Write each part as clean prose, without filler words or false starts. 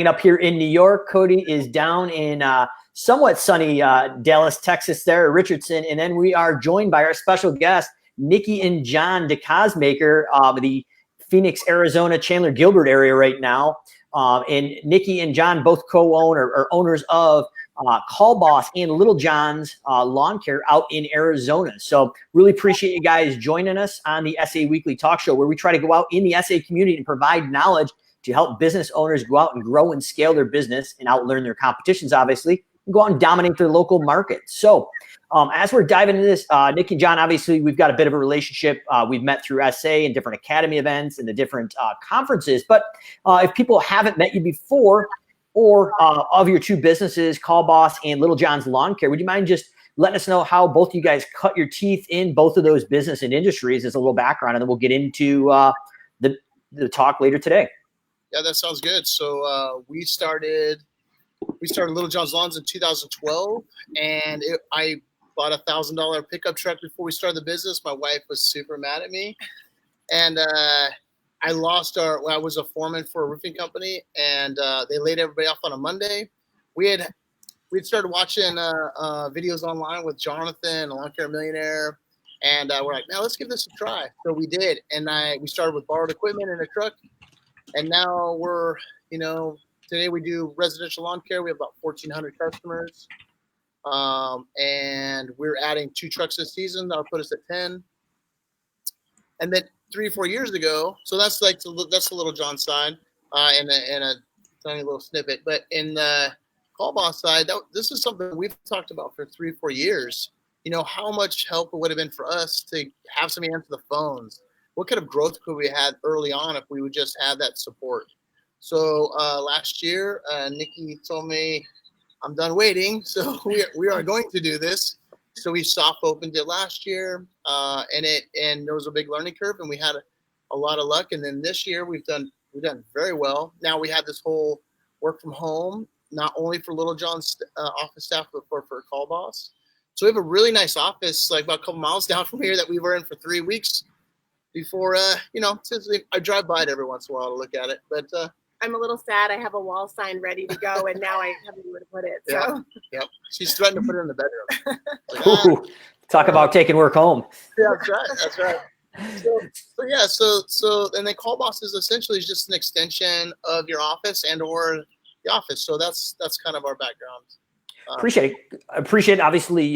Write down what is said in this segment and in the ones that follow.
up here in New York. Cody is down in somewhat sunny Dallas, Texas there, Richardson. And then we are joined by our special guest, Nikki and John DeCausmaker, the Phoenix, Arizona, Chandler Gilbert area right now. And Nikki and John both co-own or owners of Call Boss and Little John's Lawn Care out in Arizona. So really appreciate you guys joining us on the SA Weekly Talk Show, where we try to go out in the SA community and provide knowledge to help business owners go out and grow and scale their business and outlearn their competitions, obviously, and go out and dominate their local market. So as we're diving into this, Nick and John, obviously, we've got a bit of a relationship. We've met through SA and different academy events and the different conferences. But if people haven't met you before, or of your two businesses, Call Boss and Little John's Lawn Care, would you mind just letting us know how both you guys cut your teeth in both of those business and industries as a little background, and then we'll get into the talk later today. Yeah, that sounds good. So we started Little John's Lawns in 2012, and I bought a $1,000 pickup truck before we started the business. My wife was super mad at me, and I was a foreman for a roofing company, and they laid everybody off on a Monday. We'd started watching videos online with Jonathan, a Lawn Care Millionaire, and we're like, now let's give this a try. So we did, and we started with borrowed equipment and a truck, and now we're, today we do residential lawn care. We have about 1,400 customers, and we're adding 2 trucks this season. That'll put us at 10. And then 3 or 4 years ago, so that's the Little John side, and a tiny little snippet. But in the Call Boss side, this is something we've talked about for 3 or 4 years. How much help it would have been for us to have somebody answer the phones. What kind of growth could we have early on if we would just have that support? So last year, Nikki told me, I'm done waiting, so we are going to do this. So we soft opened it last year, and there was a big learning curve, and we had a lot of luck. And then this year we've done very well. Now we have this whole work from home, not only for Little John's office staff, but for Call Boss. So we have a really nice office, like about a couple miles down from here, that we were in for 3 weeks before. I drive by it every once in a while to look at it, but. I'm a little sad. I have a wall sign ready to go, and now I have nowhere to put it. So. Yep. She's threatened to put it in the bedroom. Like, talk about taking work home. Yeah, that's right. So and then Call Boss is essentially just an extension of your office and or the office. So that's kind of our background. Appreciate it. Obviously,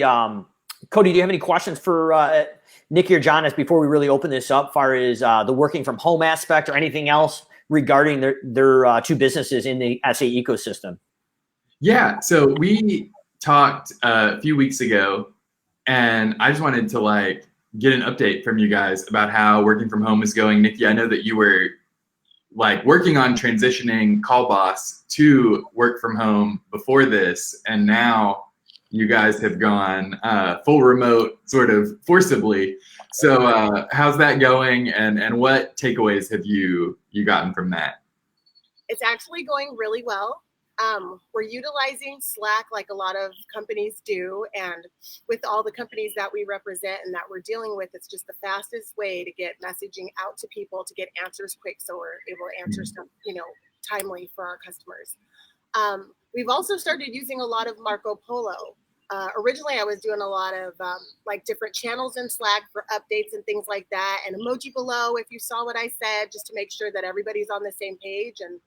Cody, do you have any questions for Nikki or John as before we really open this up, as far as the working from home aspect or anything else regarding their 2 businesses in the SA ecosystem? Yeah, so we talked a few weeks ago, and I just wanted to get an update from you guys about how working from home is going. Nikki, I know that you were working on transitioning Call Boss to work from home before this, and now you guys have gone full remote sort of forcibly. So how's that going, and what takeaways have you gotten from that? It's actually going really well. We're utilizing Slack like a lot of companies do, and with all the companies that we represent and that we're dealing with, it's just the fastest way to get messaging out to people, to get answers quick, so we're able to answer stuff, timely for our customers. We've also started using a lot of Marco Polo. Originally, I was doing a lot of different channels in Slack for updates and things like that, and emoji below if you saw what I said, just to make sure that everybody's on the same page. And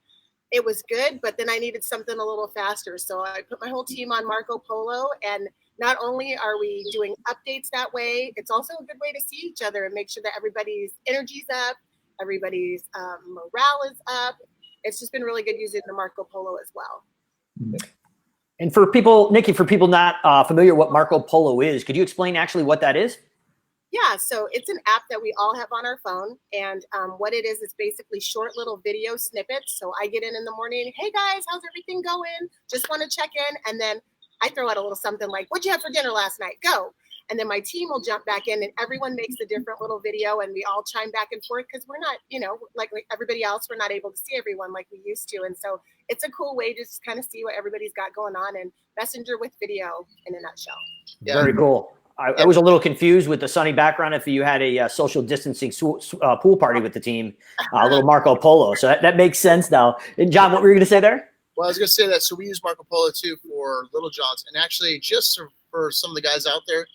it was good, but then I needed something a little faster. So I put my whole team on Marco Polo, and not only are we doing updates that way, it's also a good way to see each other and make sure that everybody's energy's up, everybody's morale is up. It's just been really good using the Marco Polo as well. And for people, Nikki, for people not familiar what Marco Polo is, could you explain actually what that is? Yeah, so it's an app that we all have on our phone, and what it is basically short little video snippets. So I get in the morning, hey guys, how's everything going? Just want to check in, and then I throw out a little something like, what'd you have for dinner last night? Go. And then my team will jump back in, and everyone makes a different little video, and we all chime back and forth because we're not, like everybody else, we're not able to see everyone like we used to. And so it's a cool way to just kind of see what everybody's got going on, and Messenger with video in a nutshell. Yeah. Very cool. I was a little confused with the sunny background if you had a social distancing pool party with the team, a little Marco Polo. So that makes sense now. And John, what were you going to say there? Well, I was going to say that. So we use Marco Polo too for Little John's, and actually, just for some of the guys out there,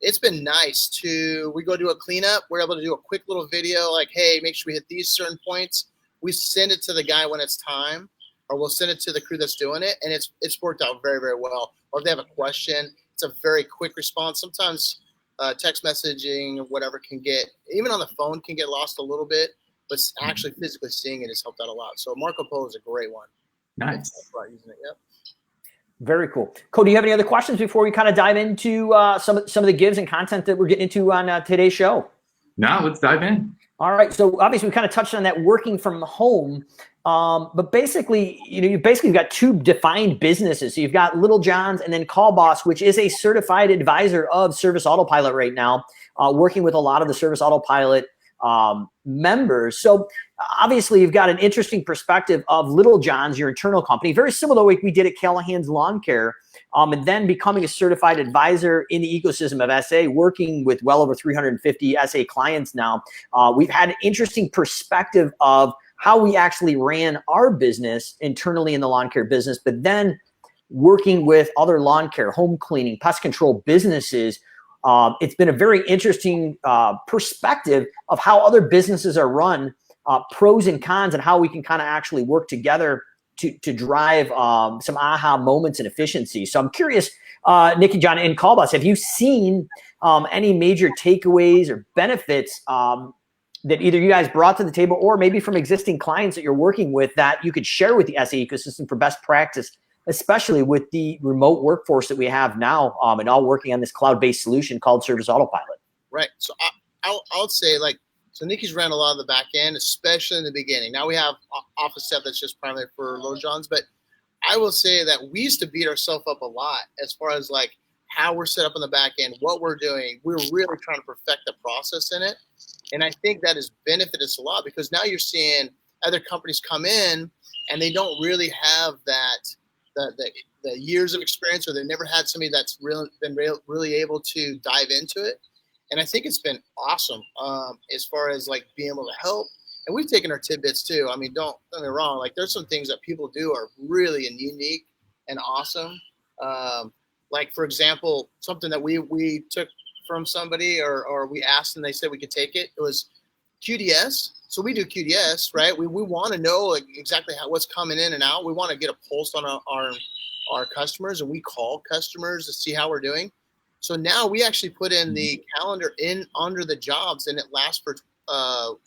it's been nice we go do a cleanup. We're able to do a quick little video, like, hey, make sure we hit these certain points. We send it to the guy when it's time, or we'll send it to the crew that's doing it, and it's worked out very, very well. Or if they have a question, it's a very quick response. Sometimes text messaging or whatever even on the phone can get lost a little bit, but actually physically seeing it has helped out a lot. So Marco Polo is a great one. Nice. Using it, yep. Very cool. Cody, do you have any other questions before we kind of dive into some of the gives and content that we're getting into on today's show? No, let's dive in. All right. So obviously we kind of touched on that working from home. But basically, you basically got two defined businesses. So you've got Little John's and then Call Boss, which is a certified advisor of Service Autopilot right now, working with a lot of the Service Autopilot members. So obviously you've got an interesting perspective of Little John's, your internal company, very similar to what we did at Callahan's Lawn Care, and then becoming a certified advisor in the ecosystem of SA, working with well over 350 SA clients now. We've had an interesting perspective of how we actually ran our business internally in the lawn care business, but then working with other lawn care, home cleaning, pest control businesses. It's been a very interesting perspective of how other businesses are run, pros and cons, and how we can kind of actually work together to drive some aha moments and efficiency. So I'm curious, Nikki, John, and Call Boss, have you seen any major takeaways or benefits that either you guys brought to the table or maybe from existing clients that you're working with that you could share with the SA ecosystem for best practice, especially with the remote workforce that we have now and all working on this cloud-based solution called Service Autopilot? Right. So I would say, so Nikki's ran a lot of the back end, especially in the beginning. Now we have office staff that's just primarily for Little John's, but I will say that we used to beat ourselves up a lot as far as how we're set up on the back end, what we're doing. We're really trying to perfect the process in it. And I think that has benefited us a lot because now you're seeing other companies come in and they don't really have the years of experience, or they've never had somebody that's really able to dive into it. And I think it's been awesome as far as being able to help. And we've taken our tidbits too. I mean, don't get me wrong. There's some things that people do are really unique and awesome. For example, something that we took from somebody or we asked and they said we could take it. It was QDS. So we do QDS, right? We want to know exactly what's coming in and out. We want to get a pulse on our customers, and we call customers to see how we're doing. So now we actually put in the calendar under the jobs, and it lasts for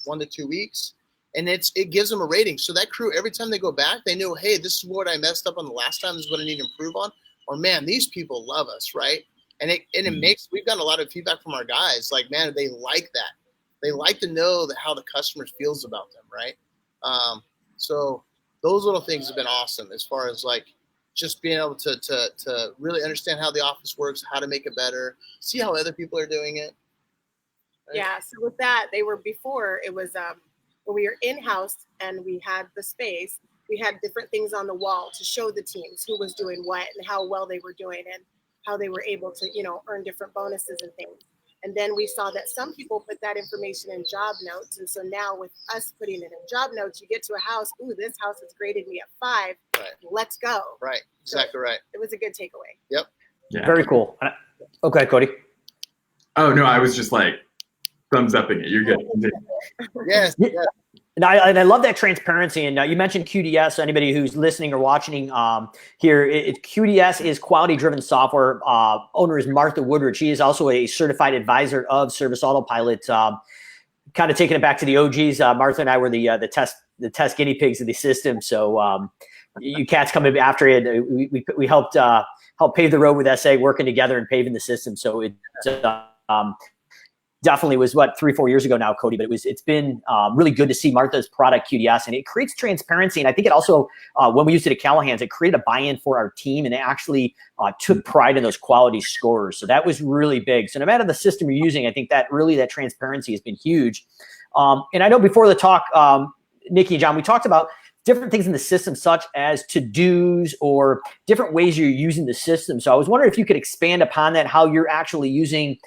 1 to 2 weeks, and it gives them a rating. So that crew, every time they go back, they know, hey, this is what I messed up on the last time. This is what I need to improve on. Or man, these people love us, right? And we've gotten a lot of feedback from our guys. Man, they like that. They like to know how the customer feels about them, right? So those little things have been awesome as far as just being able to really understand how the office works, how to make it better, see how other people are doing it. Right? Yeah. So with that, before it was when we were in-house and we had the space, we had different things on the wall to show the teams who was doing what and how well they were doing and how they were able to, earn different bonuses and things. And then we saw that some people put that information in job notes. And so now with us putting it in job notes, you get to a house, ooh, this house has graded me at 5. Right. Let's go. Right. Exactly right. It was a good takeaway. Yep. Yeah. Very cool. Okay, Cody. Oh, no, I was just thumbs upping it. You're good. Yes. Yes. And I love that transparency. And you mentioned QDS. Anybody who's listening or watching here, QDS is quality-driven software. Owner is Martha Woodridge. She is also a certified advisor of Service Autopilot. Kind of taking it back to the OGs. Martha and I were the test guinea pigs of the system. So you cats coming after it. We helped pave the road with SA, working together and paving the system. So it's definitely was 3-4 years ago now, Cody, but it's been really good to see Martha's product QDS, and it creates transparency. And I think it also, when we used it at Callahan's, it created a buy-in for our team, and they actually took pride in those quality scores. So that was really big. So no matter the system you're using, I think that transparency has been huge. And I know before the talk, Nikki and John, we talked about different things in the system, such as to-dos or different ways you're using the system. So I was wondering if you could expand upon that, how you're actually using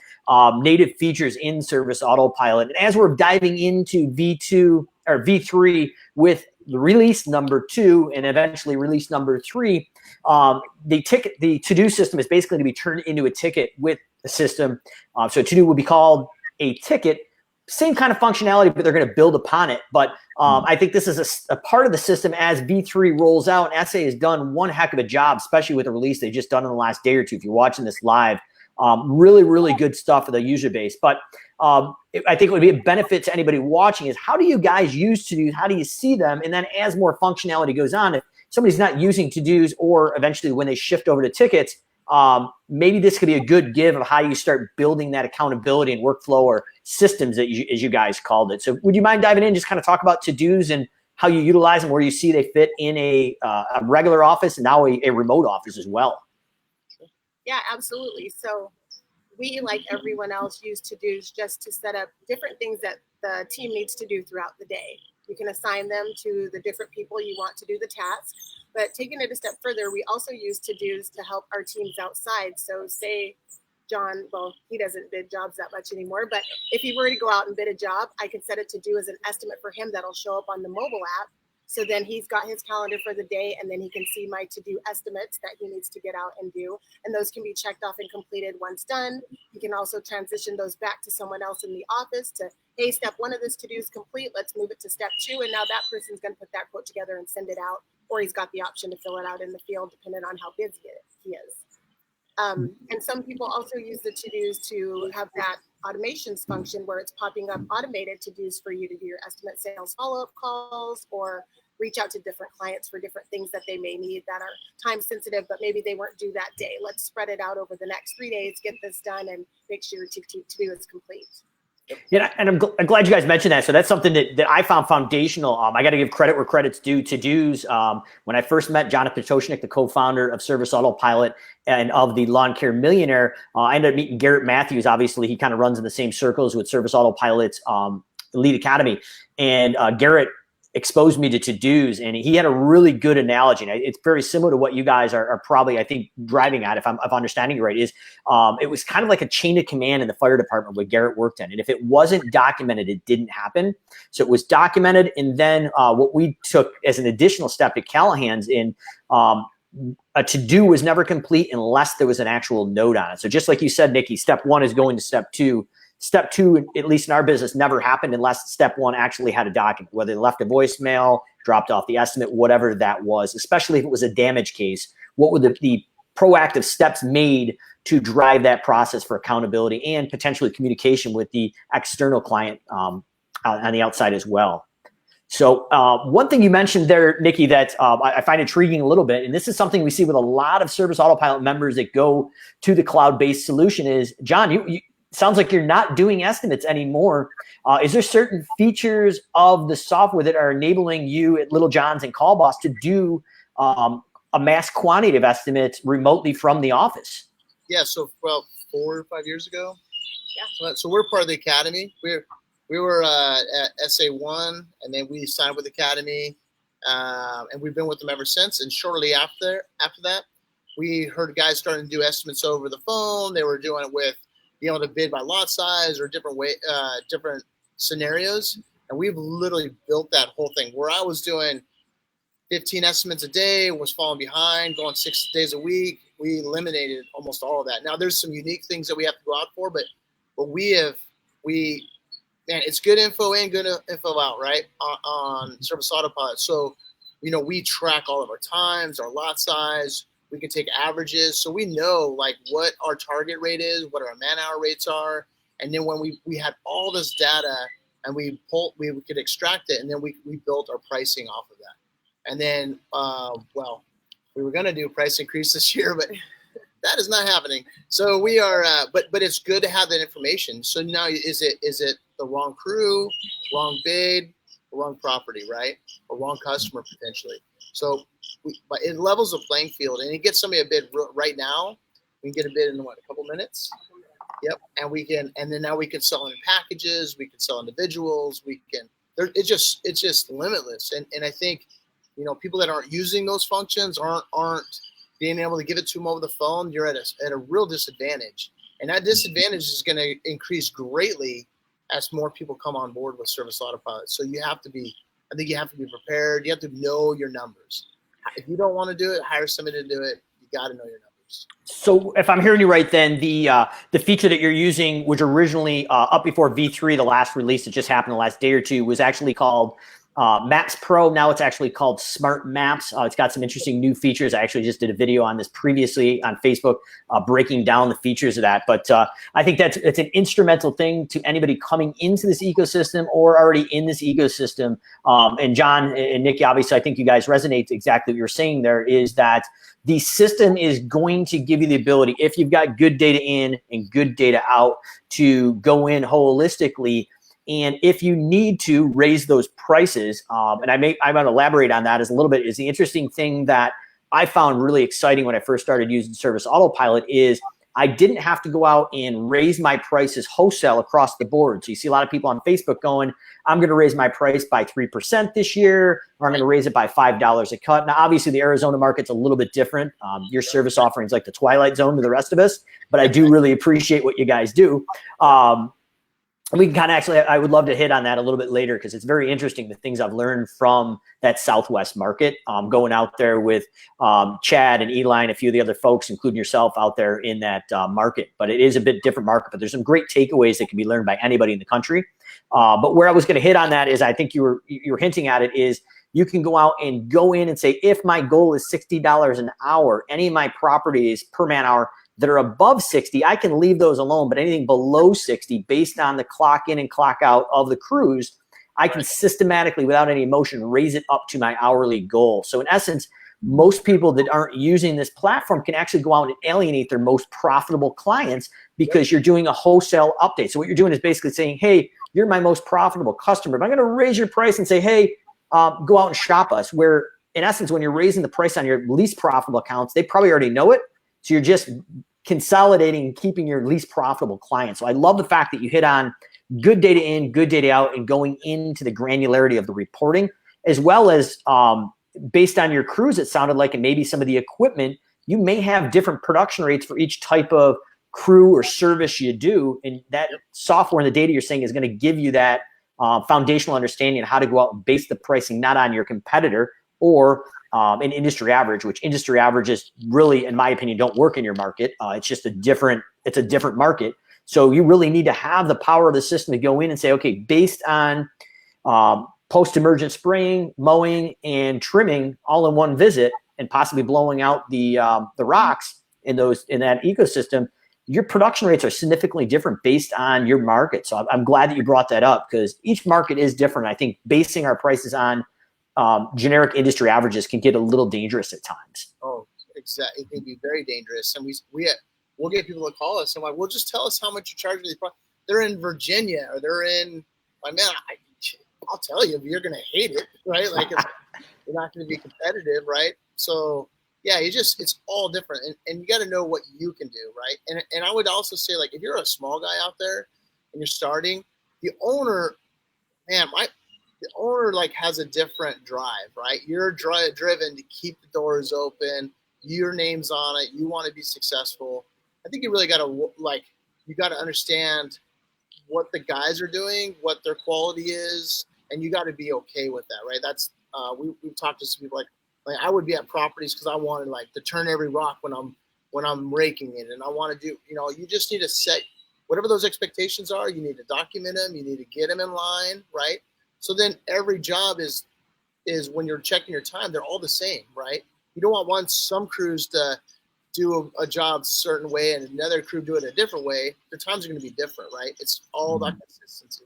native features in Service Autopilot. And as we're diving into V2 or V3 with the release number 2 and eventually release number 3, the to-do system is basically to be turned into a ticket with the system. So to-do would be called a ticket, same kind of functionality, but they're going to build upon it. But I think this is a part of the system as V3 rolls out. And SA has done one heck of a job, especially with the release they've just done in the last day or two. If you're watching this live, really, really good stuff for the user base. But I think it would be a benefit to anybody watching is how do you guys use to-dos? How do you see them? And then as more functionality goes on, if somebody's not using to-dos or eventually when they shift over to tickets, maybe this could be a good give of how you start building that accountability and workflow or systems that as you guys called it. So would you mind diving in, just kind of talk about to-dos and how you utilize them, where you see they fit in a regular office and now a remote office as well? Yeah, absolutely. So we, like everyone else, use to-dos just to set up different things that the team needs to do throughout the day. You can assign them to the different people you want to do the task. But taking it a step further, we also use to-dos to help our teams outside. So say John, well, he doesn't bid jobs that much anymore, but if he were to go out and bid a job, I could set it to do as an estimate for him that'll show up on the mobile app. So then he's got his calendar for the day, and then he can see my to-do estimates that he needs to get out and do. And those can be checked off and completed once done. He can also transition those back to someone else in the office to, hey, step 1 of this to-do is complete. Let's move it to step 2. And now that person's going to put that quote together and send it out. Or he's got the option to fill it out in the field, depending on how busy he is. And some people also use the to-dos to have that automations function where it's popping up automated to-dos for you to do your estimate sales follow-up calls or reach out to different clients for different things that they may need that are time sensitive, but maybe they weren't due that day. Let's spread it out over the next 3 days, get this done, and make sure your to-do is complete. Yeah, and I'm glad you guys mentioned that. So that's something that I found foundational. I got to give credit where credit's due. To-dos. When I first met Jonathan Potoshnik, the co-founder of Service Autopilot and of the Lawn Care Millionaire, I ended up meeting Garrett Matthews. Obviously, he kind of runs in the same circles with Service Autopilot's Elite Academy. And Garrett exposed me to to-dos, and he had a really good analogy. And it's very similar to what you guys are probably, I think, driving at, if I'm understanding it right, is it was kind of like a chain of command in the fire department where Garrett worked in. And if it wasn't documented, it didn't happen. So it was documented. And then what we took as an additional step at Callahan's in a to-do was never complete unless there was an actual note on it. So just like you said, Nikki, step 1 is going to step 2. Step 2, at least in our business, never happened unless step 1 actually had a document, whether they left a voicemail, dropped off the estimate, whatever that was, especially if it was a damage case. What were the proactive steps made to drive that process for accountability and potentially communication with the external client on the outside as well? So one thing you mentioned there, Nikki, that I find intriguing a little bit, and this is something we see with a lot of Service Autopilot members that go to the cloud-based solution is, John, you sounds like you're not doing estimates anymore. Is there certain features of the software that are enabling you at Little John's and Call Boss to do a mass quantitative estimate remotely from the office? Yeah, so about 4 or 5 years ago. Yeah. So we're part of the Academy. We were at SA1, and then we signed with Academy, and we've been with them ever since. And shortly after that, we heard guys starting to do estimates over the phone. They were doing it with being able to bid by lot size or different scenarios. And we've literally built that whole thing where I was doing 15 estimates a day, was falling behind, going 6 days a week. We eliminated almost all of that. Now there's some unique things that we have to go out for, but man, it's good info in, good info out, right? On Service Autopilot. So, we track all of our times, our lot size. We can take averages, so we know like what our target rate is, what our man-hour rates are, and then when we had all this data and we could extract it, and then we built our pricing off of that. And then, we were going to do a price increase this year, but that is not happening. So we are, but it's good to have that information. So now, is it the wrong crew, wrong bid, wrong property, right, or wrong customer potentially? So. But it levels the playing field, and it gets somebody a bid right now. We can get a bid in a couple minutes. Yep, and then now we can sell in packages. We can sell individuals. It's just limitless. And I think, people that aren't using those functions aren't being able to give it to them over the phone. You're at a real disadvantage, and that disadvantage is going to increase greatly as more people come on board with Service Autopilot. So you have to be I think you have to be prepared. You have to know your numbers. If you don't want to do it, hire somebody to do it. You got to know your numbers. So if I'm hearing you right, then the feature that you're using was originally up before V3, the last release that just happened the last day or two, was actually called Maps Pro. Now it's actually called Smart Maps. It's got some interesting new features. I actually just did a video on this previously on Facebook, breaking down the features of that. But I think it's an instrumental thing to anybody coming into this ecosystem or already in this ecosystem. And John and Nikki, obviously, I think you guys resonate exactly what you're saying there, is that the system is going to give you the ability, if you've got good data in and good data out, to go in holistically. And if you need to raise those prices, and I'm going to elaborate on that as a little bit, is the interesting thing that I found really exciting when I first started using Service Autopilot is I didn't have to go out and raise my prices wholesale across the board. So you see a lot of people on Facebook going, I'm going to raise my price by 3% this year, or I'm going to raise it by $5 a cut. Now, obviously, the Arizona market's a little bit different. Your service offerings like the Twilight Zone to the rest of us, but I do really appreciate what you guys do. We can kind of actually, I would love to hit on that a little bit later because it's very interesting, the things I've learned from that Southwest market, going out there with Chad and Eli and a few of the other folks, including yourself, out there in that market. But it is a bit different market, but there's some great takeaways that can be learned by anybody in the country. But where I was going to hit on that is, I think you were hinting at it, is you can go out and go in and say, if my goal is $60 an hour, any of my properties per man hour that are above 60, I can leave those alone. But anything below 60, based on the clock in and clock out of the crews, I can systematically, without any emotion, raise it up to my hourly goal. So in essence, most people that aren't using this platform can actually go out and alienate their most profitable clients because you're doing a wholesale update. So what you're doing is basically saying, hey, you're my most profitable customer, but I'm going to raise your price and say, hey, go out and shop us. Where in essence, when you're raising the price on your least profitable accounts, they probably already know it. So you're just consolidating and keeping your least profitable clients. So I love the fact that you hit on good data in, good data out, and going into the granularity of the reporting, as well as based on your crews, it sounded like, and maybe some of the equipment, you may have different production rates for each type of crew or service you do. And that software and the data you're saying is going to give you that foundational understanding of how to go out and base the pricing, not on your competitor or an industry average, which industry averages really, in my opinion, don't work in your market. It's just a different market. So you really need to have the power of the system to go in and say, okay, based on post-emergent spraying, mowing, and trimming all in one visit, and possibly blowing out the rocks in that ecosystem, your production rates are significantly different based on your market. So I'm glad that you brought that up, because each market is different. I think basing our prices on generic industry averages can get a little dangerous at times. Oh, exactly. It can be very dangerous. And we'll get people to call us and like, well, just tell us how much you charge for these products. They're in Virginia, or they're in, like, man, I'll tell you, you're going to hate it, right? Like, you're not going to be competitive, right? So yeah, it's all different. And you got to know what you can do, right? And I would also say, like, if you're a small guy out there and you're starting, the owner, the owner like has a different drive, right? You're driven to keep the doors open. Your name's on it. You want to be successful. I think you really got to understand what the guys are doing, what their quality is, and you got to be okay with that, right? That's we've talked to some people like I would be at properties because I wanted like to turn every rock when I'm raking it, and I want to do, you just need to set whatever those expectations are. You need to document them. You need to get them in line, right? So then every job is when you're checking your time, they're all the same, right? You don't want some crews to do a job a certain way and another crew do it a different way. The times are going to be different, right? It's all about consistency.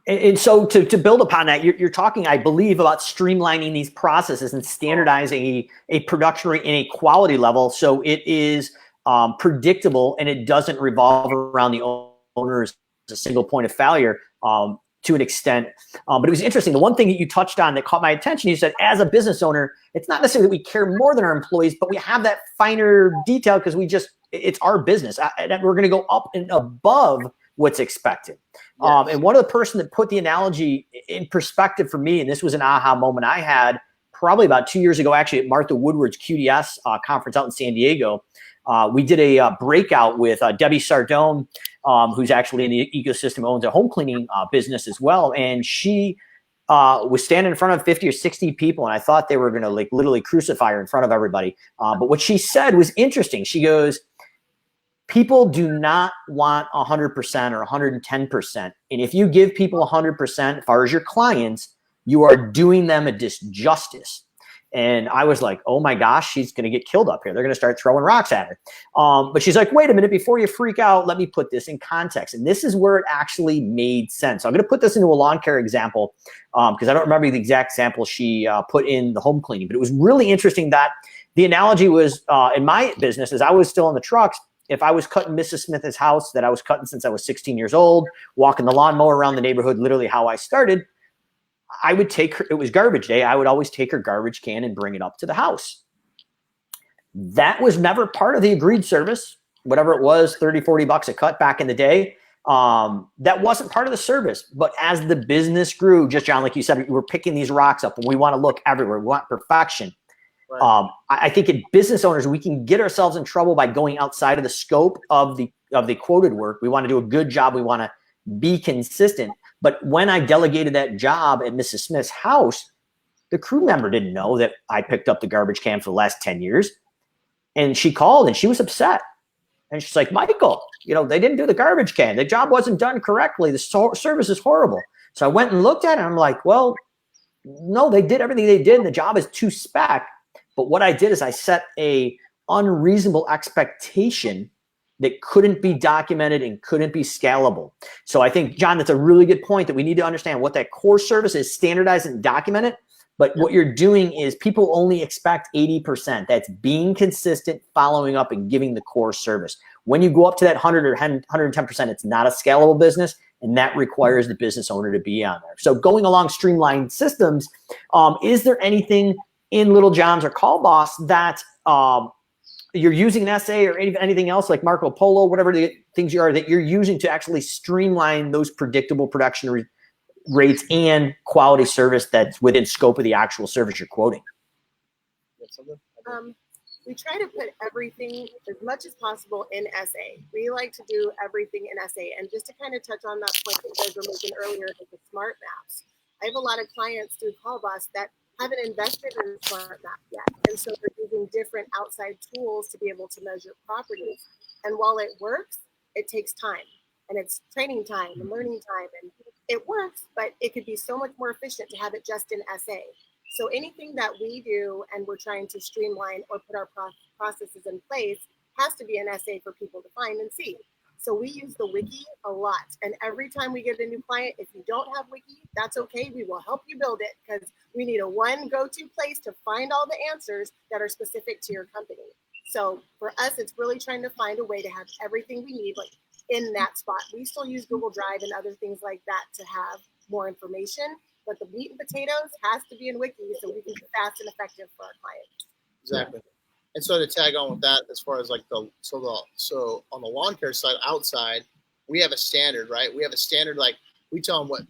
And so to build upon that, you're talking, I believe, about streamlining these processes and standardizing a production rate and a quality level so it is predictable and it doesn't revolve around the owner as a single point of failure. To an extent. But it was interesting. The one thing that you touched on that caught my attention, you said, as a business owner, it's not necessarily that we care more than our employees, but we have that finer detail because it's our business. And we're going to go up and above what's expected. Yes. And one of the person that put the analogy in perspective for me, and this was an aha moment I had probably about 2 years ago, actually at Martha Woodward's QDS conference out in San Diego. We did a breakout with Debbie Sardone, who's actually in the ecosystem, owns a home cleaning business as well. And she was standing in front of 50 or 60 people, and I thought they were going to like literally crucify her in front of everybody. But what she said was interesting. She goes, people do not want 100% or 110%. And if you give people 100% as far as your clients, you are doing them a disjustice. And I was like, oh my gosh, she's going to get killed up here. They're going to start throwing rocks at her. But she's like, wait a minute, before you freak out, let me put this in context. And this is where it actually made sense. So I'm going to put this into a lawn care example because I don't remember the exact sample she put in the home cleaning. But it was really interesting that the analogy was in my business, as I was still in the trucks, if I was cutting Mrs. Smith's house that I was cutting since I was 16 years old, walking the lawnmower around the neighborhood, literally how I started, I would take her, it was garbage day. I would always take her garbage can and bring it up to the house. That was never part of the agreed service, whatever it was, 30, 40 bucks a cut back in the day. That wasn't part of the service. But as the business grew, just John, like you said, we're picking these rocks up and we want to look everywhere. We want perfection. Right. I think in business owners, we can get ourselves in trouble by going outside of the scope of the quoted work. We want to do a good job. We want to be consistent. But when I delegated that job at Mrs. Smith's house, the crew member didn't know that I picked up the garbage can for the last 10 years. And she called and she was upset. And she's like, Michael, they didn't do the garbage can. The job wasn't done correctly. The service is horrible. So I went and looked at it. And I'm like, well, no, they did everything they did. And the job is to spec. But what I did is I set a unreasonable expectation that couldn't be documented and couldn't be scalable. So I think, John, that's a really good point that we need to understand what that core service is, standardize and document it. But what you're doing is people only expect 80%. That's being consistent, following up, and giving the core service. When you go up to that 100 or 110%, it's not a scalable business, and that requires the business owner to be on there. So going along streamlined systems, is there anything in Little John's or Call Boss that you're using an SA or anything else like Marco Polo, whatever the things you are that you're using to actually streamline those predictable production rates and quality service that's within scope of the actual service you're quoting? We try to put everything as much as possible in SA. We like to do everything in SA. And just to kind of touch on that point that you guys were making earlier with the smart maps, I have a lot of clients through Call Boss that haven't invested in a smart map yet. And so they're using different outside tools to be able to measure properties. And while it works, it takes time. And it's training time and learning time. And it works, but it could be so much more efficient to have it just in SA. So anything that we do and we're trying to streamline or put our processes in place has to be an SA for people to find and see. So we use the wiki a lot. And every time we get a new client, if you don't have wiki, that's okay. We will help you build it because we need a one go-to place to find all the answers that are specific to your company. So for us, it's really trying to find a way to have everything we need like in that spot. We still use Google Drive and other things like that to have more information, but the meat and potatoes has to be in wiki so we can be fast and effective for our clients. Exactly. And so to tag on with that, as far as like so on the lawn care side, outside, we have a standard, right? We have a standard, like we tell them what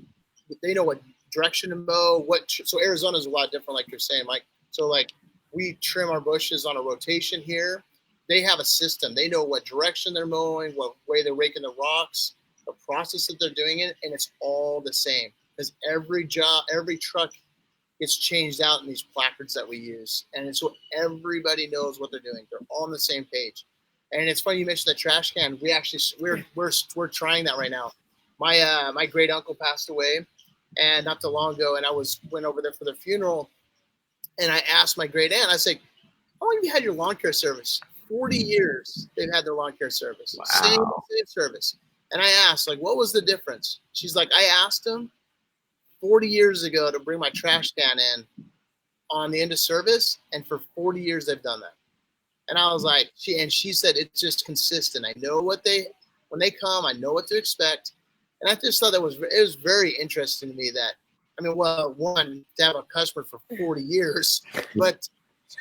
they know, what direction to mow, so Arizona is a lot different, like you're saying, Mike. So like we trim our bushes on a rotation here. They have a system. They know what direction they're mowing, what way they're raking the rocks, the process that they're doing it, and it's all the same because every truck gets changed out in these placards that we use. And so everybody knows what they're doing. They're all on the same page. And it's funny you mentioned the trash can. We're trying that right now. My great uncle passed away and not too long ago, and I went over there for the funeral, and I asked my great aunt, I said, how long have you had your lawn care service? 40 years they've had their lawn care service. Wow. Same service. And I asked, like, what was the difference? She's like, I asked them 40 years ago to bring my trash can in on the end of service, and for 40 years they've done that. And I was like, she said it's just consistent. I know when they come, I know what to expect. And I just thought it was very interesting to me that, I mean, well, one, to have a customer for 40 years, but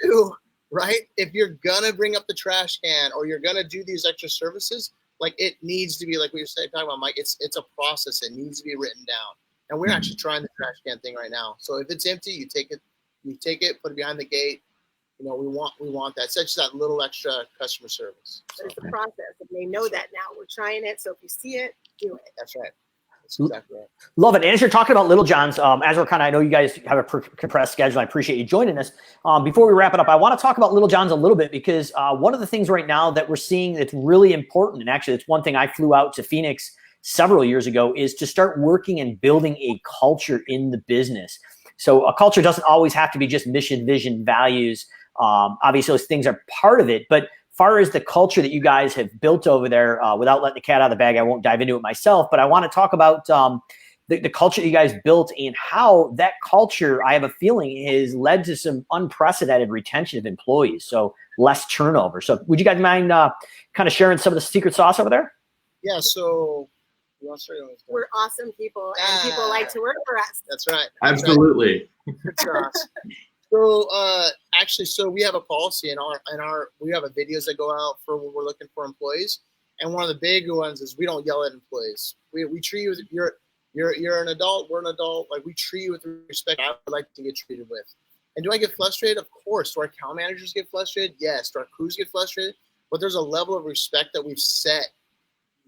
two, right? If you're gonna bring up the trash can or you're gonna do these extra services, like it needs to be like we were talking about, Mike. It's a process. It needs to be written down. And we're actually trying the trash can thing right now. So if it's empty, you take it, put it behind the gate. We want that. It's just that little extra customer service. But it's a process, and they know that now. We're trying it. So if you see it, do it. That's right. That's exactly right. Love it. And as you're talking about Little John's, as we're I know you guys have a compressed schedule. I appreciate you joining us. Before we wrap it up, I want to talk about Little John's a little bit because one of the things right now that we're seeing that's really important, and actually it's one thing I flew out to Phoenix several years ago, is to start working and building a culture in the business. So a culture doesn't always have to be just mission, vision, values. Obviously, those things are part of it, but far as the culture that you guys have built over there, without letting the cat out of the bag, I won't dive into it myself, but I want to talk about the culture that you guys built and how that culture, I have a feeling, has led to some unprecedented retention of employees, so less turnover. So would you guys mind kind of sharing some of the secret sauce over there? Yeah, so we're awesome people, and people like to work for us. That's right. Absolutely. Right. So actually, so we have a policy in our we have videos that go out for when we're looking for employees, and one of the big ones is we don't yell at employees. We treat you as you're an adult. We're an adult. Like, we treat you with the respect I would like to get treated with. And do I get frustrated? Of course. Do our account managers get frustrated? Yes. Do our crews get frustrated? But there's a level of respect that we've set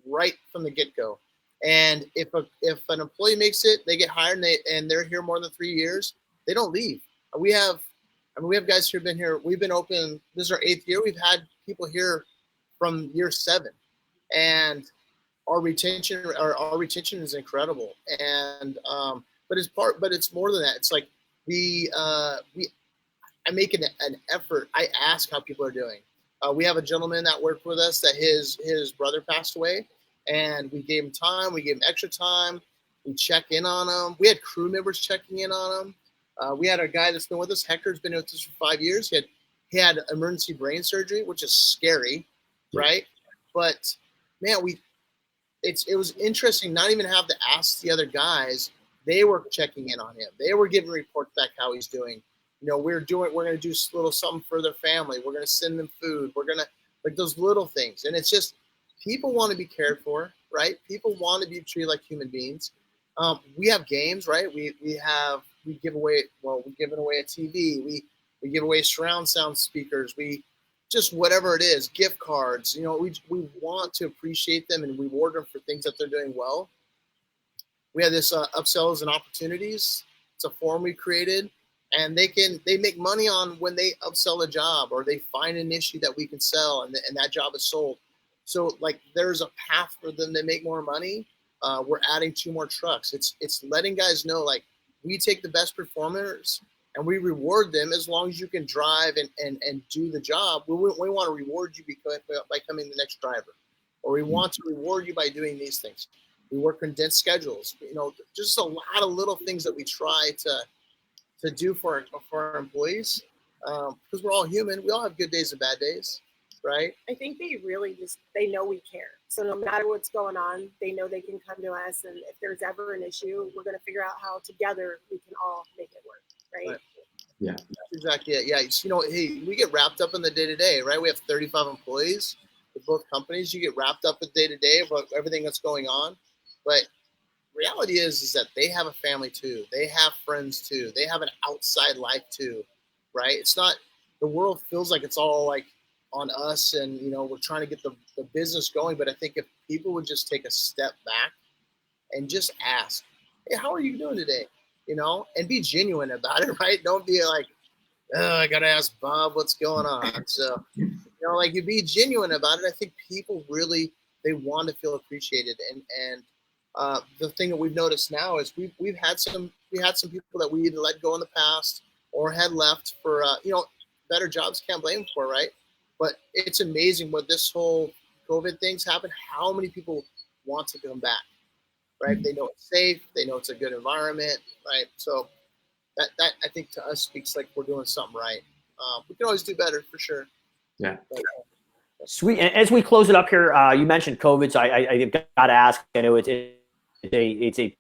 right from the get-go. And if an employee makes it, they get hired, and they're here more than 3 years, they don't leave. We have guys who've been here. We've been open. This is our 8th year. We've had people here from year 7, and our retention is incredible. And but it's more than that. It's like I make an effort. I ask how people are doing. We have a gentleman that worked with us that his brother passed away, and we gave him time. We gave him extra time. We check in on him. We had crew members checking in on him. We had a guy that's been with us. Hector's been with us for 5 years. He had emergency brain surgery, which is scary, right? But man, it was interesting not even have to ask the other guys. They were checking in on him. They were giving reports back how he's doing. You know, we're going to do a little something for their family. We're going to send them food. We're going to, like, those little things. And it's just, people want to be cared for, right? People want to be treated like human beings. We have games, right? We've given away a TV. We give away surround sound speakers. We just, whatever it is, gift cards. You know, we want to appreciate them and reward them for things that they're doing well. We have this upsells and opportunities. It's a form we created, and they make money on when they upsell a job or they find an issue that we can sell, and that job is sold. So, like, there's a path for them to make more money. We're adding 2 more trucks. It's letting guys know, like, we take the best performers and we reward them as long as you can drive and do the job. We want to reward you by becoming the next driver, or we want to reward you by doing these things. We work condensed schedules. You know, just a lot of little things that we try to do for our employees, because we're all human. We all have good days and bad days, right? I think they really they know we care. So no matter what's going on, they know they can come to us, and if there's ever an issue, we're going to figure out how together we can all make it work, right? Yeah. That's exactly it. Yeah. You know, hey, we get wrapped up in the day-to-day, right? We have 35 employees with both companies. You get wrapped up in day-to-day about everything that's going on. But reality is that they have a family too. They have friends too. They have an outside life too, right? It's not, the world feels like it's all like on us, and, you know, we're trying to get the business going. But I think if people would just take a step back and just ask, hey, how are you doing today? You know, and be genuine about it, right? Don't be like, oh, I got to ask Bob what's going on. So, you know, like, you be genuine about it. I think people really, they want to feel appreciated. And the thing that we've noticed now is we had some people that we either let go in the past or had left for, you know, better jobs. Can't blame them for it, right? But it's amazing what this whole COVID thing's happened, how many people want to come back, right? They know it's safe. They know it's a good environment, right? So that I think to us speaks like we're doing something right. We can always do better, for sure. Yeah. But, Sweet. And as we close it up here, you mentioned COVID, so I've got to ask. I know it's a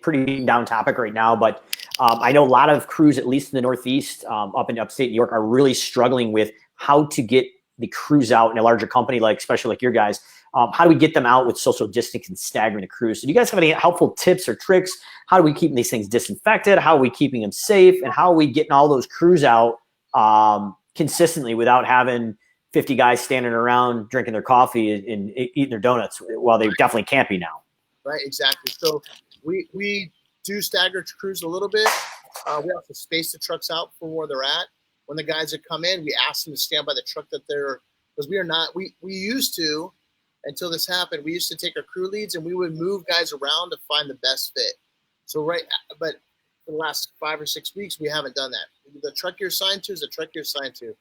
pretty beaten down topic right now, but I know a lot of crews, at least in the Northeast, up in upstate New York, are really struggling with how to get the crews out in a larger company, like especially like your guys. How do we get them out with social distancing and staggering the crews? So do you guys have any helpful tips or tricks? How do we keep these things disinfected? How are we keeping them safe? And how are we getting all those crews out consistently without having 50 guys standing around drinking their coffee and eating their donuts? Well, they definitely can't be now. Right, exactly. So we do stagger crews a little bit. We also space the trucks out for where they're at. When the guys that come in, we ask them to stand by the truck that they're, because we used to, until this happened, we used to take our crew leads and we would move guys around to find the best fit. So but for the last 5 or 6 weeks, we haven't done that. The truck you're assigned to is the truck you're assigned to.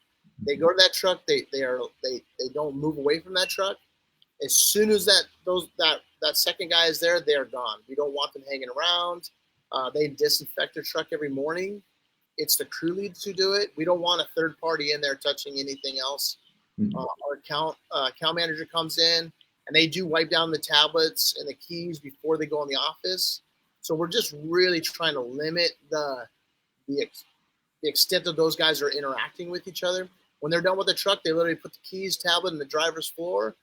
They go to that truck, they don't move away from that truck. As soon as that second guy is there, they are gone. We don't want them hanging around. They disinfect their truck every morning. It's the crew leads who do it. We don't want a third party in there touching anything else. Our account manager comes in, and they do wipe down the tablets and the keys before they go in the office. So we're just really trying to limit the extent that those guys are interacting with each other. When they're done with the truck, they literally put the keys, tablet in the driver's floor,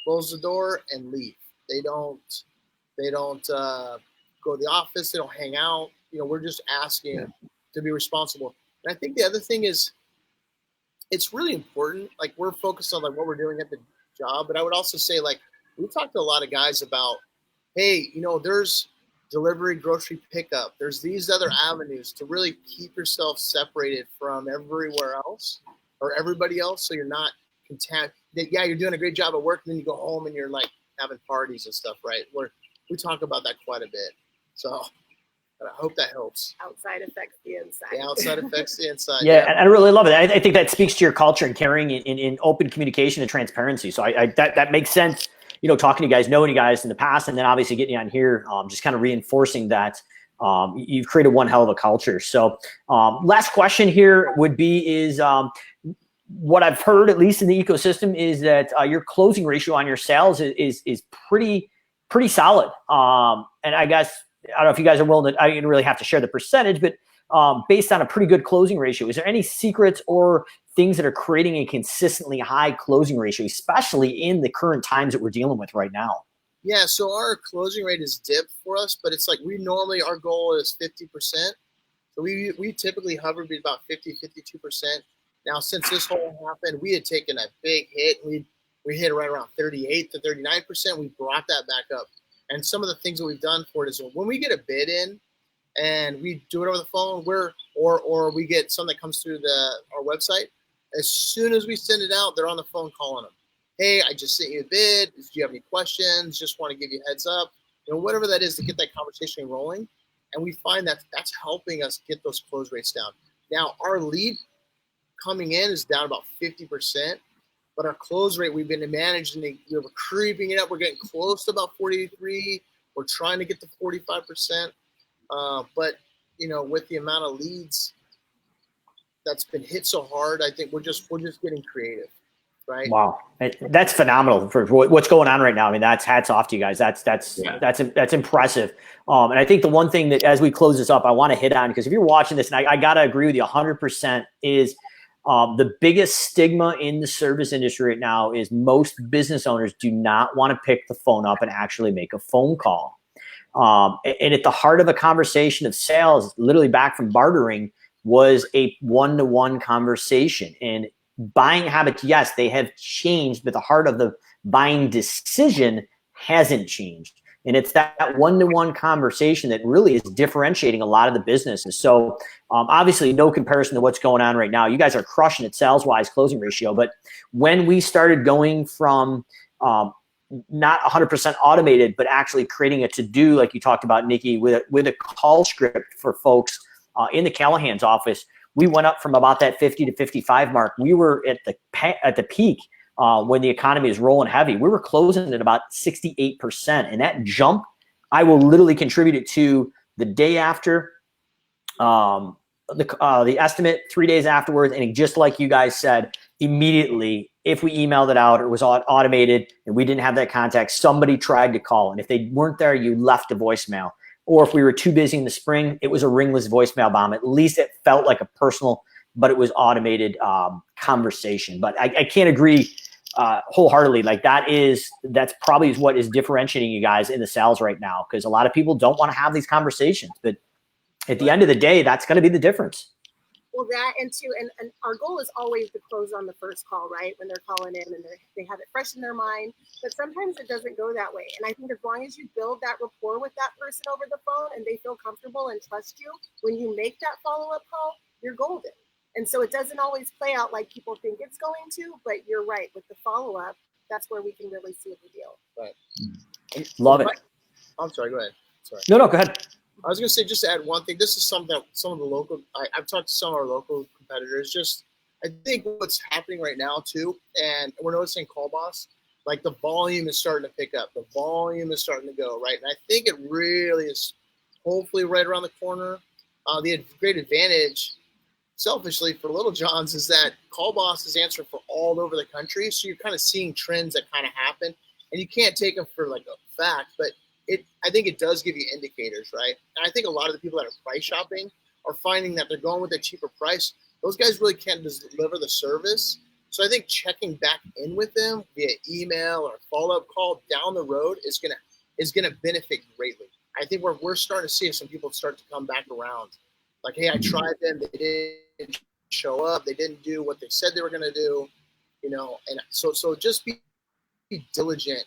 close the door, and leave. They don't go to the office. They don't hang out. We're just asking to be responsible. And I think the other thing is, it's really important. Like, we're focused on like what we're doing at the job, but I would also say, like, we talked to a lot of guys about, hey, there's delivery, grocery pickup. There's these other avenues to really keep yourself separated from everywhere else or everybody else, so you're not content. Yeah, you're doing a great job at work, and then you go home and you're like having parties and stuff, right? We talk about that quite a bit. So I hope that helps. Outside affects the inside. Yeah, outside affects the inside. Yeah, and I really love it. I think that speaks to your culture and caring in open communication and transparency. So that makes sense, talking to you guys, knowing you guys in the past, and then obviously getting you on here, just kind of reinforcing that you've created one hell of a culture. So last question here would be what I've heard, at least in the ecosystem, is that your closing ratio on your sales is pretty solid. And I guess, I don't know if you guys are willing to, I didn't really have to share the percentage, but based on a pretty good closing ratio, is there any secrets or things that are creating a consistently high closing ratio, especially in the current times that we're dealing with right now? Yeah, so our closing rate is dipped for us, but it's like our goal is 50%. So we typically hover between about 50-52%. Now, since this whole happened, we had taken a big hit. We hit right around 38 to 39%. We brought that back up. And some of the things that we've done for it is when we get a bid in and we do it over the phone, or we get something that comes through our website, as soon as we send it out, they're on the phone calling them. Hey, I just sent you a bid. Do you have any questions? Just want to give you a heads up. Whatever that is to get that conversation rolling. And we find that that's helping us get those close rates down. Now, our lead coming in is down about 50%, but our close rate, we've been managing, we're creeping it up. We're getting close to about 43. We're trying to get to 45%. But, with the amount of leads that's been hit so hard, I think we're just getting creative. Right. Wow. That's phenomenal for what's going on right now. I mean, that's hats off to you guys. That's impressive. And I think the one thing that, as we close this up, I want to hit on, because if you're watching this, and I got to agree with you 100%, is the biggest stigma in the service industry right now is most business owners do not want to pick the phone up and actually make a phone call. And at the heart of a conversation of sales, literally back from bartering, was a one-to-one conversation. And buying habits, yes, they have changed, but the heart of the buying decision hasn't changed. And it's that one-to-one conversation that really is differentiating a lot of the businesses. So obviously no comparison to what's going on right now. You guys are crushing it sales-wise, closing ratio. But when we started going from not 100% automated, but actually creating a to-do, like you talked about, Nikki, with a call script for folks in the Callahan's office, we went up from about that 50 to 55 mark. We were at the peak when the economy is rolling heavy. We were closing at about 68%. And that jump, I will literally contribute it to the day after, the estimate 3 days afterwards. And just like you guys said, immediately, if we emailed it out or it was automated and we didn't have that contact, somebody tried to call. And if they weren't there, you left a voicemail. Or if we were too busy in the spring, it was a ringless voicemail bomb. At least it felt like a personal, but it was automated conversation. But I can't agree wholeheartedly. Like that's probably what is differentiating you guys in the sales right now, because a lot of people don't want to have these conversations. But at the end of the day, that's going to be the difference. Well, that and too, and our goal is always to close on the first call, right? When they're calling in and they have it fresh in their mind. But sometimes it doesn't go that way. And I think as long as you build that rapport with that person over the phone and they feel comfortable and trust you, when you make that follow-up call, you're golden. And so it doesn't always play out like people think it's going to, but you're right. With the follow-up, that's where we can really seal the deal. Right. Love it. I'm sorry, go ahead. Sorry. No, go ahead. I was going to say, just to add one thing, this is something that some of the local, I've talked to some of our local competitors, just, I think what's happening right now too, and we're noticing Call Boss, like the volume is starting to pick up. The volume is starting to go, right? And I think it really is hopefully right around the corner. The great advantage, selfishly for Little John's, is that Call Boss is answering for all over the country. So you're kind of seeing trends that kind of happen, and you can't take them for like a fact, but I think it does give you indicators, right? And I think a lot of the people that are price shopping are finding that they're going with a cheaper price. Those guys really can't deliver the service. So I think checking back in with them via email or follow-up call down the road is gonna benefit greatly. I think we're starting to see some people start to come back around. Like, hey, I tried them, they didn't show up, they didn't do what they said they were gonna do, and so just be diligent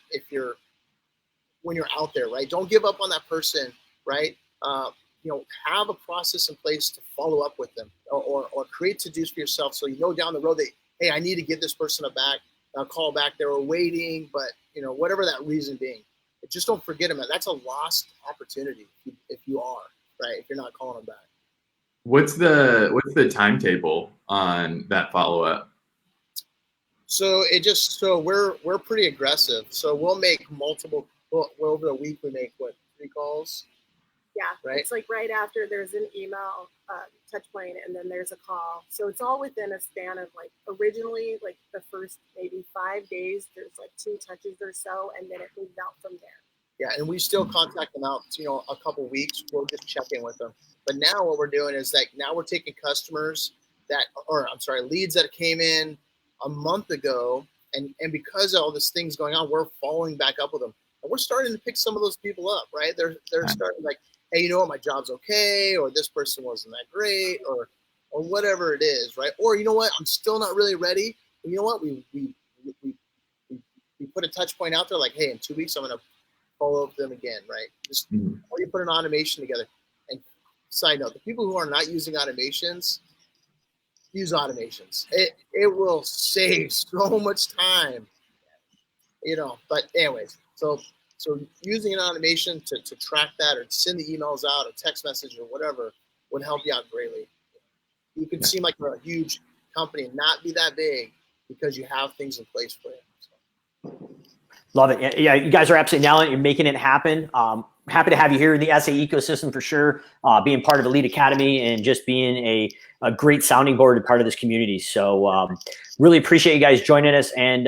when you're out there, right? Don't give up on that person, right? Have a process in place to follow up with them, or create to-dos for yourself, so you know down the road that, hey, I need to give this person a call back. They were waiting, but whatever that reason being, just don't forget them. That's a lost opportunity if you are, right? If you're not calling them back. What's the timetable on that follow up? So we're pretty aggressive. So we'll make multiple. Well, over a week we make 3 calls? Yeah, right. It's like right after there's an email touch point, and then there's a call. So it's all within a span of like originally like the first maybe 5 days. There's like 2 touches or so, and then it moves out from there. Yeah, and we still contact them out. A couple weeks. We'll just check in with them. But now what we're doing is like now we're taking leads that came in a month ago, and because of all this things going on, we're following back up with them. And we're starting to pick some of those people up, right? They're starting like, hey, you know what, my job's okay, or this person wasn't that great, or whatever it is, right? Or you know what, I'm still not really ready. And you know what, we put a touch point out there, like, hey, in 2 weeks I'm gonna follow up with them again, right? Or you put an automation together. And side note, the people who are not using automations, use automations. It will save so much time, But anyways. So using an automation to track that, or send the emails out, or text message, or whatever, would help you out greatly. You can seem like you're a huge company and not be that big because you have things in place for you. So. Love it. Yeah, you guys are absolutely nailing it. You're making it happen. Happy to have you here in the SA ecosystem for sure, being part of Elite Academy and just being a great sounding board and part of this community. So really appreciate you guys joining us. And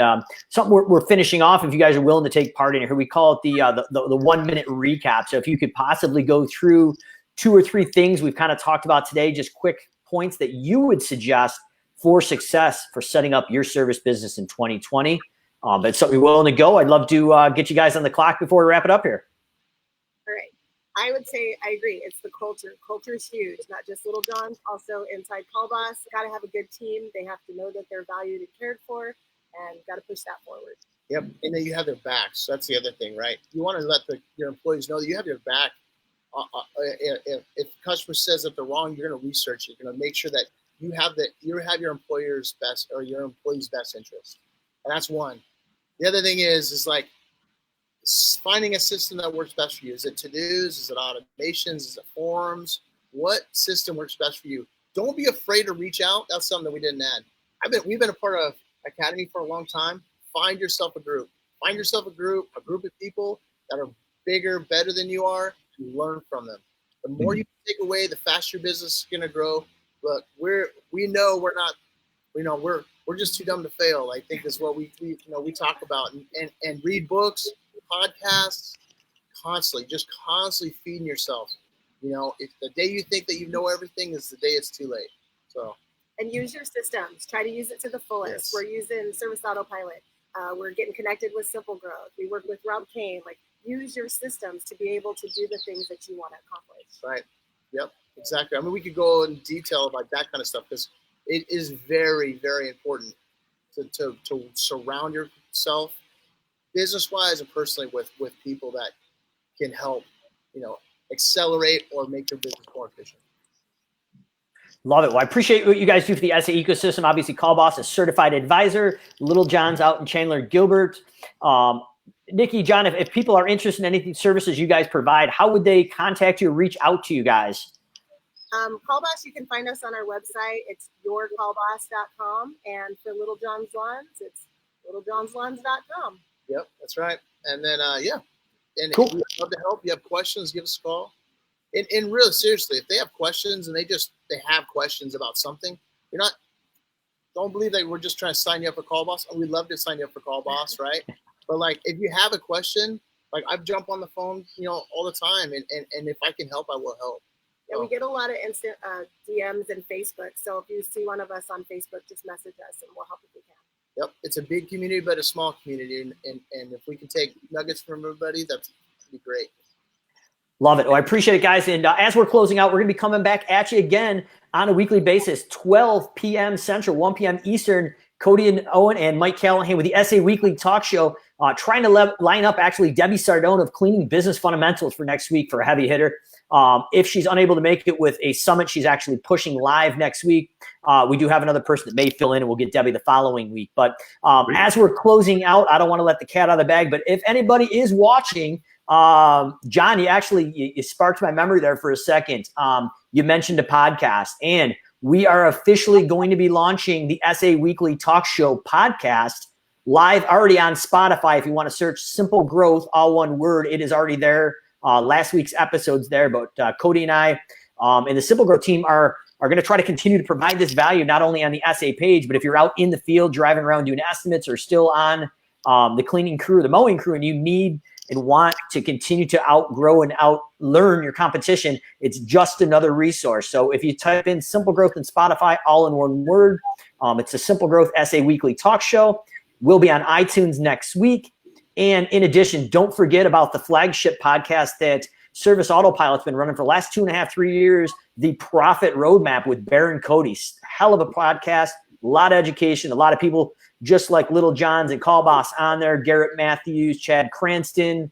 something we're finishing off, if you guys are willing to take part in here, we call it the 1 minute recap. So if you could possibly go through 2 or 3 things we've kind of talked about today, just quick points that you would suggest for success for setting up your service business in 2020. But something you're willing to go, I'd love to get you guys on the clock before we wrap it up here. All right. I would say I agree. It's the culture. Culture is huge, not just Little John's, also inside Call Boss. Got to have a good team. They have to know that they're valued and cared for, and got to push that forward. Yep. And then you have their backs. That's the other thing, right? You want to let your employees know that you have your back. If the customer says that they're wrong, you're going to research it. You're going to make sure that you have your employer's best, or your employee's best interest. And that's one. The other thing is like finding a system that works best for you. Is it to-dos? Is it automations? Is it forms? What system works best for you? Don't be afraid to reach out. That's something that we didn't add. We've been a part of Academy for a long time. Find yourself a group. Find yourself a group of people that are bigger, better than you are, to learn from them. The more you take away, the faster your business is going to grow. Look, we're just too dumb to fail, I think, is what we talk about, and read books, podcasts, constantly feeding yourself. If the day you think that you know everything is the day it's too late. So. And use your systems. Try to use it to the fullest. Yes. We're using Service Autopilot. We're getting connected with Simple Growth. We work with Rob Kane. Like, use your systems to be able to do the things that you want to accomplish. Right. Yep. Exactly. I mean, we could go in detail about that kind of stuff because it is very, very important to surround yourself business-wise and personally with people that can help, accelerate or make your business more efficient. Love it. Well, I appreciate what you guys do for the SA ecosystem. Obviously, Call Boss is certified advisor. Little John's out in Chandler Gilbert. Nikki, John, if people are interested in anything services you guys provide, how would they contact you or reach out to you guys? Call Boss, you can find us on our website. It's yourcallboss.com. And for Little John's Lawns, it's littlejohnslawns.com. Yep, that's right. And then, and cool. If you'd love to help, you have questions, give us a call. And really, seriously, if they have questions and they have questions about something, don't believe that we're just trying to sign you up for Call Boss. We'd love to sign you up for Call Boss, right? But like, if you have a question, like I jump on the phone, all the time, and if I can help, I will help. Yeah, we get a lot of instant DMs and Facebook. So if you see one of us on Facebook, just message us and we'll help if we can. Yep, it's a big community, but a small community, and if we can take nuggets from everybody, that'd be great. Love it. Oh, I appreciate it, guys. And as we're closing out, we're going to be coming back at you again on a weekly basis, 12 p.m. Central, 1 p.m. Eastern. Cody and Owen and Mike Callahan with the SA Weekly Talk Show, trying to line up actually Debbie Sardone of Cleaning Business Fundamentals for next week for a heavy hitter. If she's unable to make it with a summit, she's actually pushing live next week. We do have another person that may fill in, and we'll get Debbie the following week. But as we're closing out, I don't want to let the cat out of the bag, but if anybody is watching, John, you sparked my memory there for a second. You mentioned a podcast, and we are officially going to be launching the SA Weekly Talk Show podcast live already on Spotify. If you want to search Simple Growth, all one word, it is already there. Last week's episode's there, but Cody and I and the Simple Growth team are going to try to continue to provide this value, not only on the SA page, but if you're out in the field driving around doing estimates or still on the cleaning crew, the mowing crew, and you need and want to continue to outgrow and outlearn your competition, it's just another resource. So if you type in Simple Growth in Spotify, all in one word, it's a Simple Growth SA Weekly Talk Show. We'll be on iTunes next week. And in addition, don't forget about the flagship podcast that Service Autopilot's been running for the last 2.5, 3 years, The Profit Roadmap with Baron Cody. Hell of a podcast, a lot of education, a lot of people just like Little John's and Call Boss on there, Garrett Matthews, Chad Cranston,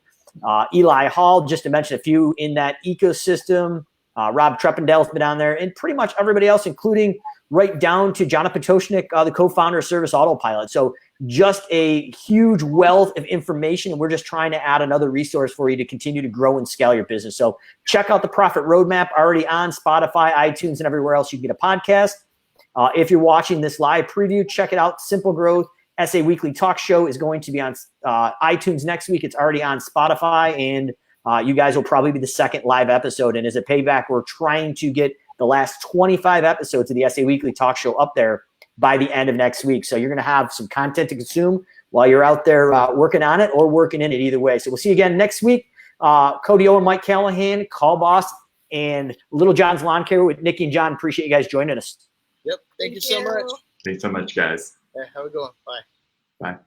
Eli Hall, just to mention a few in that ecosystem. Rob Treppendale's been on there, and pretty much everybody else, including right down to Jonathan Potoshnik, the co-founder of Service Autopilot. So just a huge wealth of information, and we're just trying to add another resource for you to continue to grow and scale your business. So check out the Profit Roadmap, already on Spotify, iTunes, and everywhere else you can get a podcast. If you're watching this live preview, check it out. Simple Growth SA Weekly Talk Show is going to be on iTunes next week. It's already on Spotify, and you guys will probably be the second live episode. And as a payback, we're trying to get the last 25 episodes of the SA Weekly Talk Show up there by the end of next week. So you're going to have some content to consume while you're out there working on it or working in it, either way. So we'll see you again next week. Cody Owen, Mike Callahan, Call Boss, and Little John's Lawn Care with Nikki and John. Appreciate you guys joining us. Yep. Thank you so much. Thanks so much, guys. Yeah, have a good one. Bye. Bye.